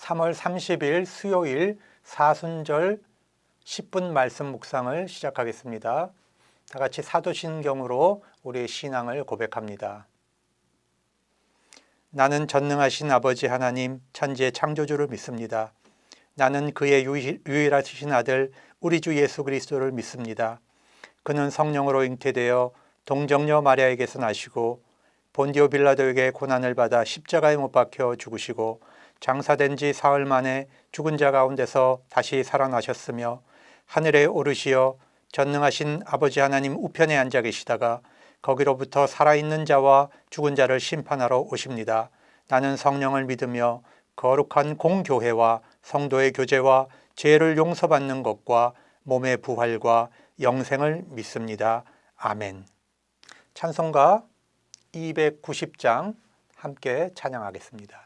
3월 30일 수요일 사순절 10분 말씀 묵상을 시작하겠습니다. 다 같이 사도신경으로 우리의 신앙을 고백합니다. 나는 전능하신 아버지 하나님 천지의 창조주를 믿습니다. 나는 그의 유일하신 아들 우리 주 예수 그리스도를 믿습니다. 그는 성령으로 잉태되어 동정녀 마리아에게서 나시고 본디오 빌라도에게 고난을 받아 십자가에 못 박혀 죽으시고 장사된 지 사흘 만에 죽은 자 가운데서 다시 살아나셨으며 하늘에 오르시어 전능하신 아버지 하나님 우편에 앉아 계시다가 거기로부터 살아있는 자와 죽은 자를 심판하러 오십니다. 나는 성령을 믿으며 거룩한 공교회와 성도의 교제와 죄를 용서받는 것과 몸의 부활과 영생을 믿습니다. 아멘. 찬송가 290장 함께 찬양하겠습니다.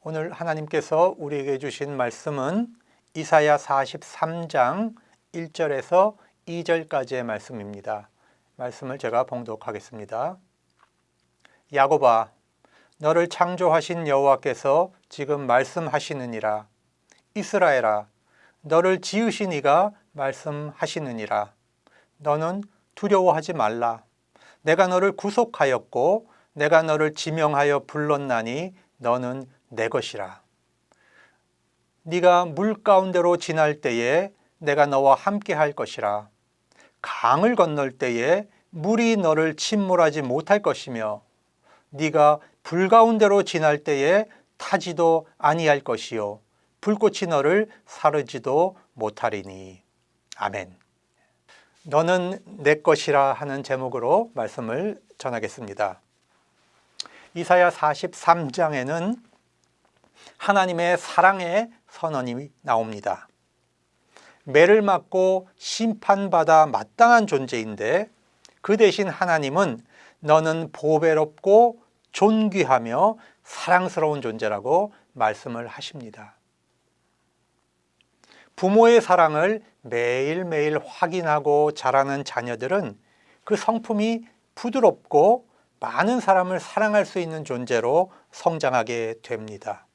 오늘 하나님께서 우리에게 주신 말씀은 이사야 43장 1절에서 2절까지의 말씀입니다. 말씀을 제가 봉독하겠습니다. 야곱아, 너를 창조하신 여호와께서 지금 말씀하시느니라. 이스라엘아, 너를 지으신 이가 말씀하시느니라. 너는 두려워하지 말라. 내가 너를 구속하였고 내가 너를 지명하여 불렀나니 너는 내 것이라. 네가 물 가운데로 지날 때에 내가 너와 함께 할 것이라. 강을 건널 때에 물이 너를 침몰하지 못할 것이며 네가 불 가운데로 지날 때에 타지도 아니할 것이요 불꽃이 너를 사르지도 못하리니. 아멘. 너는 내 것이라 하는 제목으로 말씀을 전하겠습니다. 이사야 43장에는 하나님의 사랑의 선언이 나옵니다. 매를 맞고 심판받아 마땅한 존재인데 그 대신 하나님은 너는 보배롭고 존귀하며 사랑스러운 존재라고 말씀을 하십니다. 부모의 사랑을 매일매일 확인하고 자라는 자녀들은 그 성품이 부드럽고 많은 사람을 사랑할 수 있는 존재로 성장하게 됩니다.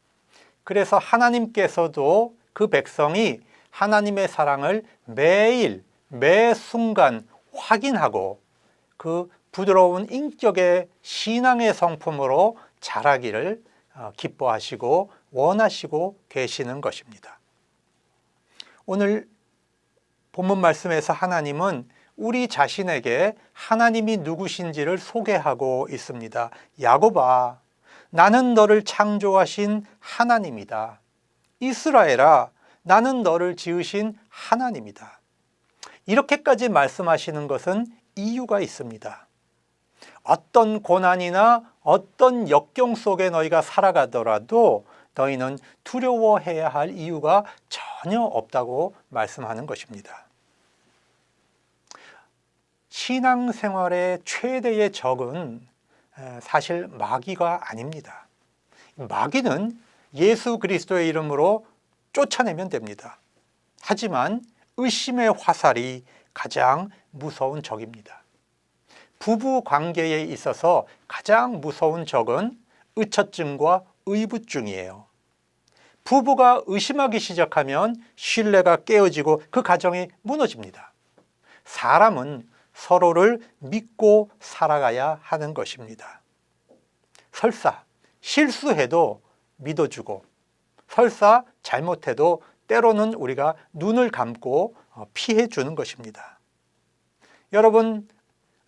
그래서 하나님께서도 그 백성이 하나님의 사랑을 매일 매 순간 확인하고 그 부드러운 인격의 신앙의 성품으로 자라기를 기뻐하시고 원하시고 계시는 것입니다. 오늘 본문 말씀에서 하나님은 우리 자신에게 하나님이 누구신지를 소개하고 있습니다. 야곱아, 나는 너를 창조하신 하나님이다. 이스라엘아, 나는 너를 지으신 하나님이다. 이렇게까지 말씀하시는 것은 이유가 있습니다. 어떤 고난이나 어떤 역경 속에 너희가 살아가더라도 너희는 두려워해야 할 이유가 전혀 없다고 말씀하는 것입니다. 신앙생활의 최대의 적은 사실 마귀가 아닙니다. 마귀는 예수 그리스도의 이름으로 쫓아내면 됩니다. 하지만 의심의 화살이 가장 무서운 적입니다. 부부 관계에 있어서 가장 무서운 적은 의처증과 의부증이에요. 부부가 의심하기 시작하면 신뢰가 깨어지고 그 가정이 무너집니다. 사람은 서로를 믿고 살아가야 하는 것입니다. 설사 실수해도 믿어주고 설사 잘못해도 때로는 우리가 눈을 감고 피해 주는 것입니다. 여러분,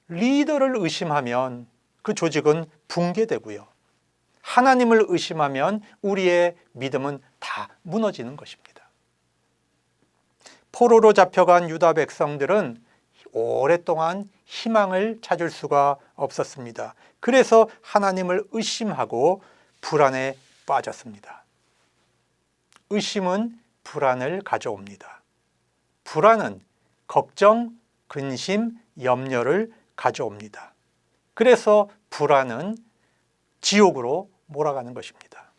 리더를 의심하면 그 조직은 붕괴되고요. 하나님을 의심하면 우리의 믿음은 다 무너지는 것입니다. 포로로 잡혀간 유다 백성들은 오랫동안 희망을 찾을 수가 없었습니다. 그래서 하나님을 의심하고 불안에 빠졌습니다. 의심은 불안을 가져옵니다. 불안은 걱정, 근심, 염려를 가져옵니다. 그래서 불안은 지옥으로 몰아가는 것입니다.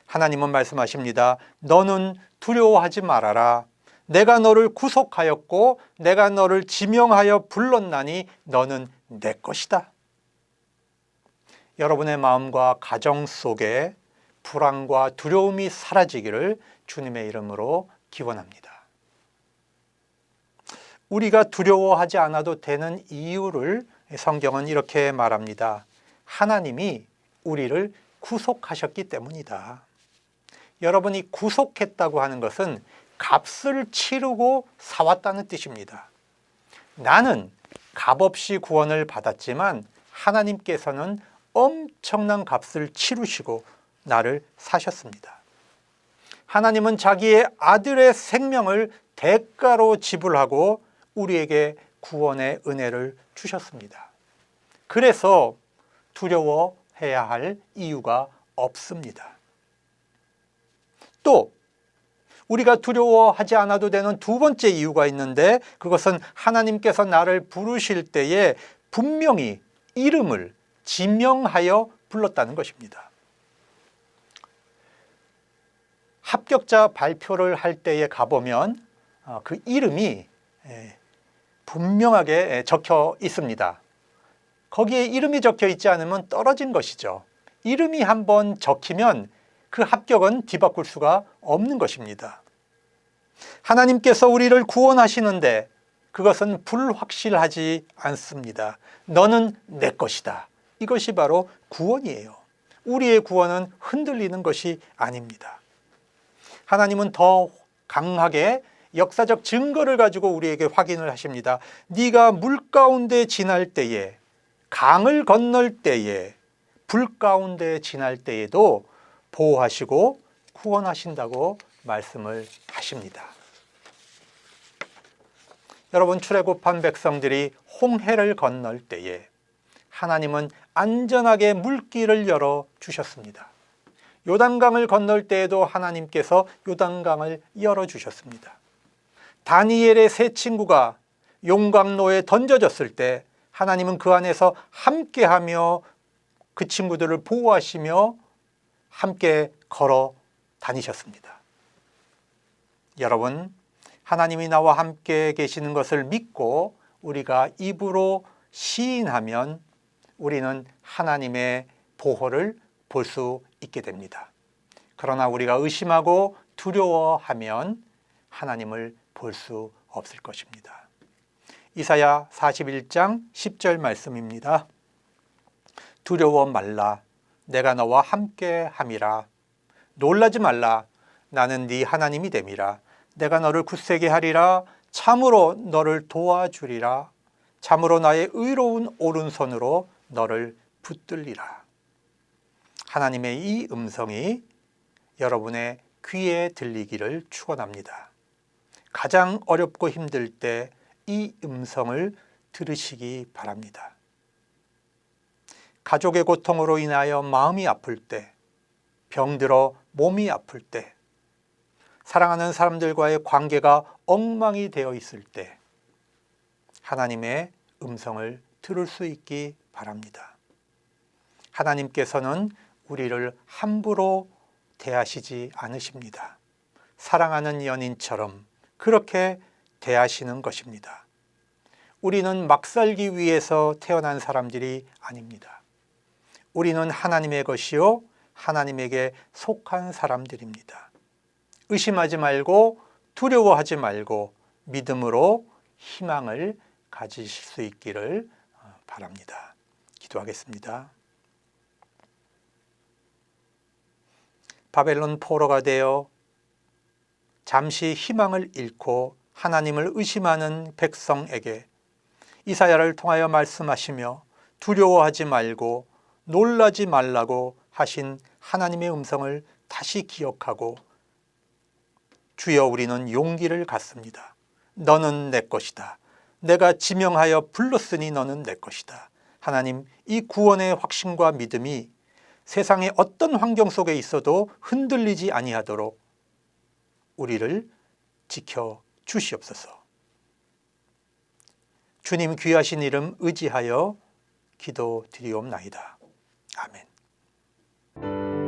하나님은 말씀하십니다. 너는 두려워하지 말아라. 내가 너를 구속하였고 내가 너를 지명하여 불렀나니 너는 내 것이다. 여러분의 마음과 가정 속에 불안과 두려움이 사라지기를 주님의 이름으로 기원합니다. 우리가 두려워하지 않아도 되는 이유를 성경은 이렇게 말합니다. 하나님이 우리를 구속하셨기 때문이다. 여러분이 구속했다고 하는 것은 값을 치르고 사왔다는 뜻입니다. 나는 값없이 구원을 받았지만 하나님께서는 엄청난 값을 치르시고 나를 사셨습니다. 하나님은 자기의 아들의 생명을 대가로 지불하고 우리에게 구원의 은혜를 주셨습니다. 그래서 두려워해야 할 이유가 없습니다. 또 우리가 두려워하지 않아도 되는 두 번째 이유가 있는데 그것은 하나님께서 나를 부르실 때에 분명히 이름을 지명하여 불렀다는 것입니다. 합격자 발표를 할 때에 가보면 그 이름이 분명하게 적혀 있습니다. 거기에 이름이 적혀 있지 않으면 떨어진 것이죠. 이름이 한번 적히면 그 합격은 뒤바꿀 수가 없는 것입니다. 하나님께서 우리를 구원하시는데 그것은 불확실하지 않습니다. 너는 내 것이다. 이것이 바로 구원이에요. 우리의 구원은 흔들리는 것이 아닙니다. 하나님은 더 강하게 역사적 증거를 가지고 우리에게 확인을 하십니다. 네가 물 가운데 지날 때에, 강을 건널 때에, 불 가운데 지날 때에도 보호하시고 구원하신다고 말씀을 하십니다. 여러분, 출애굽한 백성들이 홍해를 건널 때에 하나님은 안전하게 물길을 열어 주셨습니다. 요단강을 건널 때에도 하나님께서 요단강을 열어 주셨습니다. 다니엘의 세 친구가 용광로에 던져졌을 때 하나님은 그 안에서 함께하며 그 친구들을 보호하시며 함께 걸어 다니셨습니다. 여러분, 하나님이 나와 함께 계시는 것을 믿고 우리가 입으로 시인하면 우리는 하나님의 보호를 볼 수 있게 됩니다. 그러나 우리가 의심하고 두려워하면 하나님을 볼 수 없을 것입니다. 이사야 41장 10절 말씀입니다. 두려워 말라. 내가 너와 함께 함이라. 놀라지 말라. 나는 네 하나님이 됨이라. 내가 너를 굳세게 하리라. 참으로 너를 도와주리라. 참으로 나의 의로운 오른손으로 너를 붙들리라. 하나님의 이 음성이 여러분의 귀에 들리기를 축원합니다. 가장 어렵고 힘들 때 이 음성을 들으시기 바랍니다. 가족의 고통으로 인하여 마음이 아플 때, 병들어 몸이 아플 때, 사랑하는 사람들과의 관계가 엉망이 되어 있을 때 하나님의 음성을 들을 수 있기 바랍니다. 하나님께서는 우리를 함부로 대하시지 않으십니다. 사랑하는 연인처럼 그렇게 대하시는 것입니다. 우리는 막 살기 위해서 태어난 사람들이 아닙니다. 우리는 하나님의 것이요 하나님에게 속한 사람들입니다. 의심하지 말고 두려워하지 말고 믿음으로 희망을 가지실 수 있기를 바랍니다. 기도하겠습니다. 바벨론 포로가 되어 잠시 희망을 잃고 하나님을 의심하는 백성에게 이사야를 통하여 말씀하시며 두려워하지 말고 놀라지 말라고 하신 하나님의 음성을 다시 기억하고 주여 우리는 용기를 갖습니다. 너는 내 것이다. 내가 지명하여 불렀으니 너는 내 것이다. 하나님, 이 구원의 확신과 믿음이 세상의 어떤 환경 속에 있어도 흔들리지 아니하도록 우리를 지켜 주시옵소서. 주님 귀하신 이름 의지하여 기도드리옵나이다. 아멘.